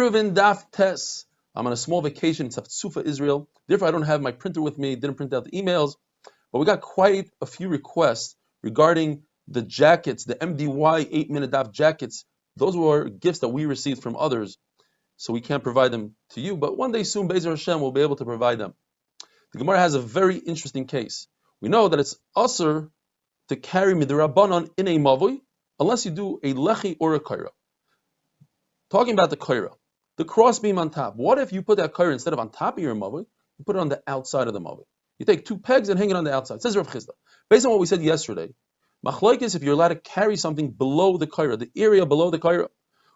Eruvin Daf Tes. I'm on a small vacation in Tzaftzoufa, Israel. Therefore, I don't have my printer with me. Didn't print out the emails. But we got quite a few requests regarding the jackets, the MDY 8-minute Daf jackets. Those were gifts that we received from others, so we can't provide them to you. But one day soon, Be'ezer Hashem will be able to provide them. The Gemara has a very interesting case. We know that it's usher to carry midrabanan in a mavoi unless you do a lechi or a kaira. Talking about the kaira, the cross beam on top. What if you put that kaira instead of on top of your mavoi, you put it on the outside of the mavoi? You take two pegs and hang it on the outside. Says Rav Chisda. Based on what we said yesterday, machlokes if you're allowed to carry something below the kaira, the area below the kaira.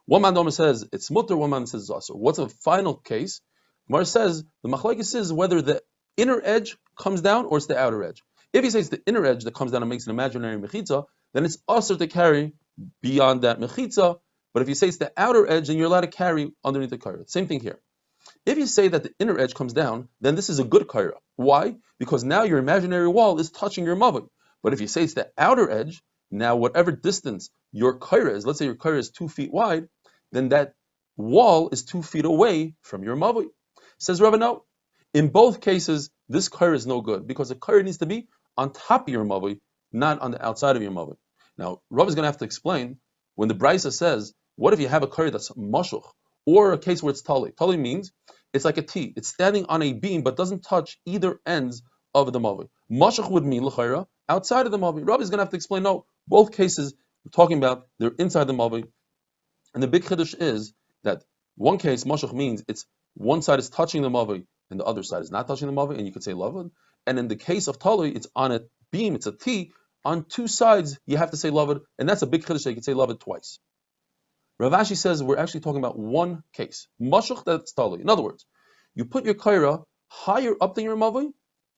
One man says it's mutter, one man says it's asur. What's the final case? Gemara says the machlokes is whether the inner edge comes down or it's the outer edge. If he says the inner edge that comes down and makes an imaginary mechitza, then it's asur to carry beyond that mechitza. But if you say it's the outer edge, then you're allowed to carry underneath the kaira. Same thing here. If you say that the inner edge comes down, then this is a good kaira. Why? Because now your imaginary wall is touching your mavoi. But if you say it's the outer edge, now whatever distance your kaira is, let's say your kaira is 2 feet wide, then that wall is 2 feet away from your mavoi. Says Rabbi, no. In both cases, this kaira is no good because the kaira needs to be on top of your mavoi, not on the outside of your mavoi. Now, Rav is going to have to explain when the Brisa says, what if you have a kaira that's mashuch, or a case where it's tali? Tali means it's like a T. It's standing on a beam but doesn't touch either ends of the mavoi. Mashuch would mean l'chayra outside of the mavoi. Rav is going to have to explain, no, both cases we're talking about, they're inside the mavoi. And the big chiddush is that one case, mashuch means it's one side is touching the mavoi and the other side is not touching the mavoi, and you could say lavud. And in the case of tali, it's on a beam, it's a T. On two sides, you have to say lavud, and that's a big chiddush that you can say lavud twice. Rav Ashi says we're actually talking about one case. Mashuch, that's tali. In other words, you put your kaira higher up than your mavoi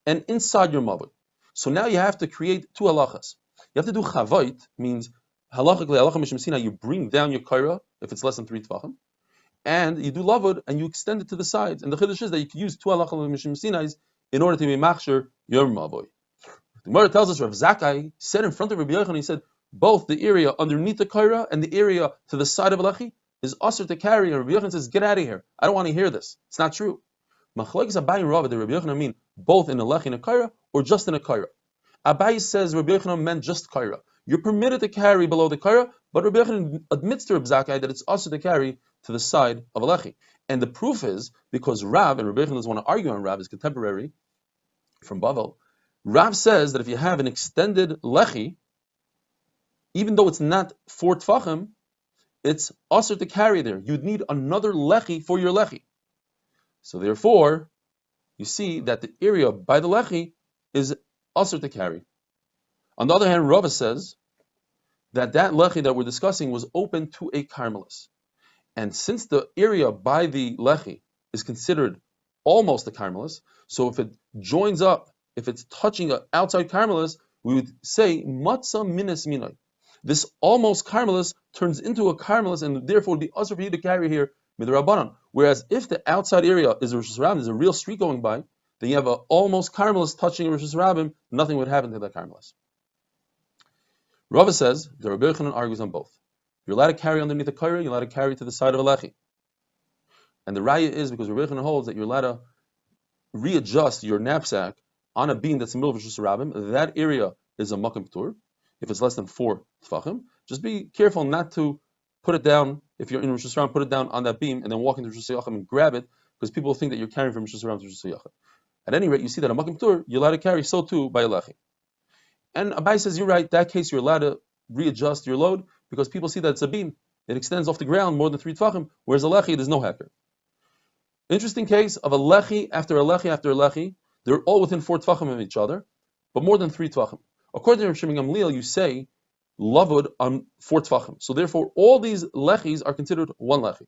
and inside your mavoi. So now you have to create two halachas. You have to do chavait, means halachically, halacha mishum sinai, you bring down your kaira if it's less than 3 tvachim, and you do lavud and you extend it to the sides. And the chiddush is that you can use two halacha mishum sinais in order to be machshir your mavoi. The Gemara tells us Rav Zakkai said in front of Rabbi Yochanan, he said, both the area underneath the kaira and the area to the side of a lechi is asur to carry. And Rabbi Yochanan says, get out of here. I don't want to hear this. It's not true. Machlokes Abai and Rava, did Rabbi Yochanan mean both in a lechi and a kaira or just in a kaira? Abai says Rabbi Yochanan meant just kaira. You're permitted to carry below the kaira, but Rabbi Yochanan admits to Rabbi Zakkai that it's asur to carry to the side of a lechi. And the proof is because Rav, and Rabbi Yochanan doesn't want to argue on Rav, his contemporary from Bavel, Rav says that if you have an extended lechi, even though it's not 4 tfachim, it's asur to carry there. You'd need another lechi for your lechi. So therefore, you see that the area by the lechi is asur to carry. On the other hand, Rava says that lechi that we're discussing was open to a carmelis. And since the area by the lechi is considered almost a carmelis, so if it joins up, if it's touching an outside carmelis, we would say matzah minas minai. This almost carmelis turns into a carmelis, and therefore would be asur for you to carry here midrabanan. Whereas if the outside area is a Rosh Hashanah, there's a real street going by, then you have an almost carmelis touching a Rosh Hashanah, nothing would happen to that carmelis. Rava says the Rabbi Yochanan argues on both. You're allowed to carry underneath the kaira, you're allowed to carry to the side of a lechi. And the raya is because Rabbi Yochanan holds that you're allowed to readjust your knapsack on a beam that's in the middle of Rosh Hashanah. That area is a makom ptur. If it's less than 4 tfachim, just be careful not to put it down. If you're in Rosh Hashanah, put it down on that beam and then walk into Rosh Hashanah and grab it, because people think that you're carrying from Rosh Hashanah to Rosh Hashanah. At any rate, you see that a makom ptur, you're allowed to carry, so too by a lechi. And Abai says, you're right, that case you're allowed to readjust your load, because people see that it's a beam. It extends off the ground more than 3 tfachim, whereas a lechi, there's no hacker. Interesting case of a lechi after a lechi after a lechi. They're all within 4 tfachim of each other, but more than 3 tfachim. According to Rav Shimon Gamliel, you say lavud on 4 tfachim. So therefore, all these lechis are considered one lechi.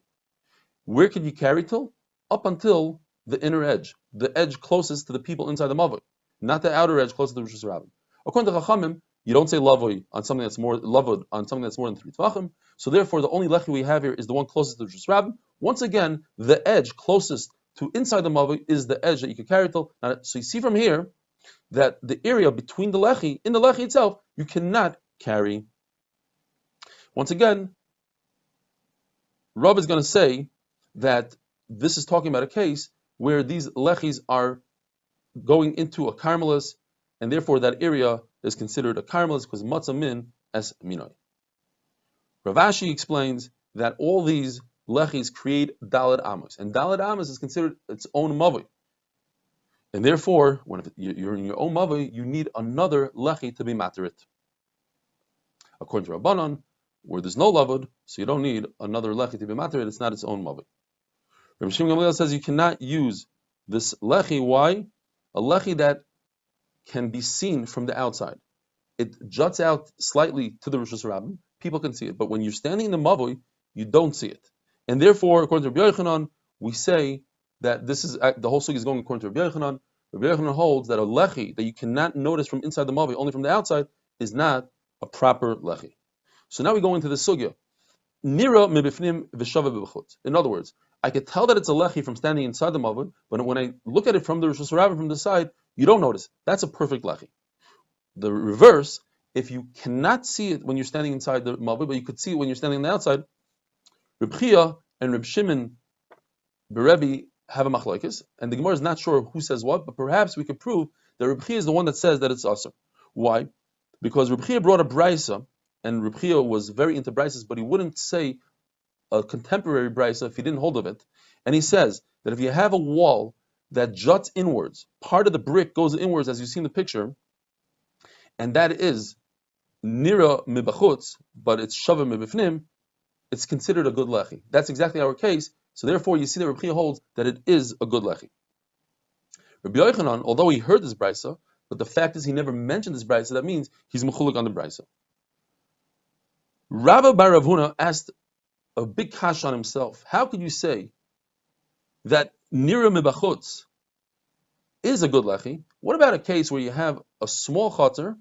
Where can you carry till? Up until the inner edge, the edge closest to the people inside the mavoi, not the outer edge closest to the Rosh Hashanah. According to Chachamim, you don't say lavud on something that's more lavud on something that's more than 3 tfachim. So therefore, the only lechi we have here is the one closest to the Rosh Hashanah. Once again, the edge closest to inside the mavoi is the edge that you can carry till. Now, so you see from here that the area between the lechi, in the lechi itself, you cannot carry. Once again, Rav is going to say that this is talking about a case where these lechis are going into a karmelis, and therefore that area is considered a karmelis because matzah min as minoi. Rav Ashi explains that all these lechis create daled amos, and daled amos is considered its own mavoi. And therefore, when you're in your own mavoi, you need another lechi to be materit. According to Rabbanan, where there's no lavud, so you don't need another lechi to be materit, it's not its own mavoi. Rabbi Shimon Gamliel says you cannot use this lechi. Why? A lechi that can be seen from the outside. It juts out slightly to the Rosh Hashanah. People can see it, but when you're standing in the mavoi, you don't see it. And therefore, according to Rabbi Yochanan, we say that this is the whole sugi is going according to Rabbi Yochanan. Rabbi Yochanan holds that a lechi that you cannot notice from inside the mavoi, only from the outside, is not a proper lechi. So now we go into the sugya. Nira mebifnim v'shava b'chutz. In other words, I could tell that it's a lechi from standing inside the mavoi, but when I look at it from the Rosh Hashanah from the side, you don't notice. That's a perfect lechi. The reverse, if you cannot see it when you're standing inside the mavoi, but you could see it when you're standing on the outside, Reb Chia and Reb Shimon Berebi have a machlokes, and the Gemara is not sure who says what, but perhaps we could prove that Reb Chia is the one that says that it's asur. Why? Because Reb Chia brought a brisa, and Reb Chia was very into brises, but he wouldn't say a contemporary brisa if he didn't hold of it. And he says that if you have a wall that juts inwards, part of the brick goes inwards, as you see in the picture, and that is nira mibachutz, but it's shava mibifnim, it's considered a good lechi. That's exactly our case. So therefore, you see that Reb Chia holds that it is a good lechi. Rabbi Yochanan, although he heard this brisa, but the fact is he never mentioned this brisa, that means he's mechulik on the brisa. Rabba bar Rav Huna asked a big kash on himself. How could you say that nira mibachutz is a good lechi? What about a case where you have a small chutzner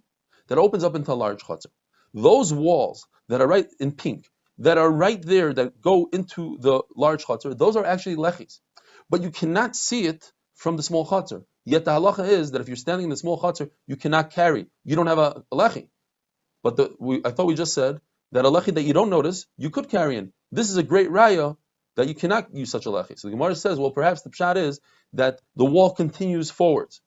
that opens up into a large chutzner? Those walls that are right in pink, that are right there, that go into the large chutzner, those are actually lechis. But you cannot see it from the small chutzner. Yet the halacha is that if you're standing in the small chutzner, you cannot carry. You don't have a lechi. But I thought we just said that a lechi that you don't notice, you could carry in. This is a great raya that you cannot use such a lechi. So the Gemara says, well, perhaps the pshat is that the wall continues forwards.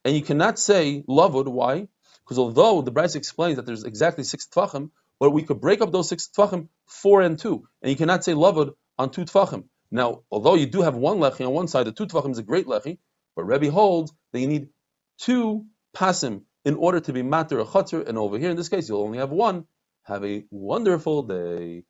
And you cannot say lavud. Why? Because although the Brisa explains that there's exactly 6 tfachim, but we could break up those 6 tfachim 4 and 2, and you cannot say lavud on 2 tfachim. Now, although you do have one lechi on one side, the 2 tfachim is a great lechi, but Rebbe holds that you need 2 pasim in order to be matter a chutzner, and over here in this case you'll only have 1. Have a wonderful day.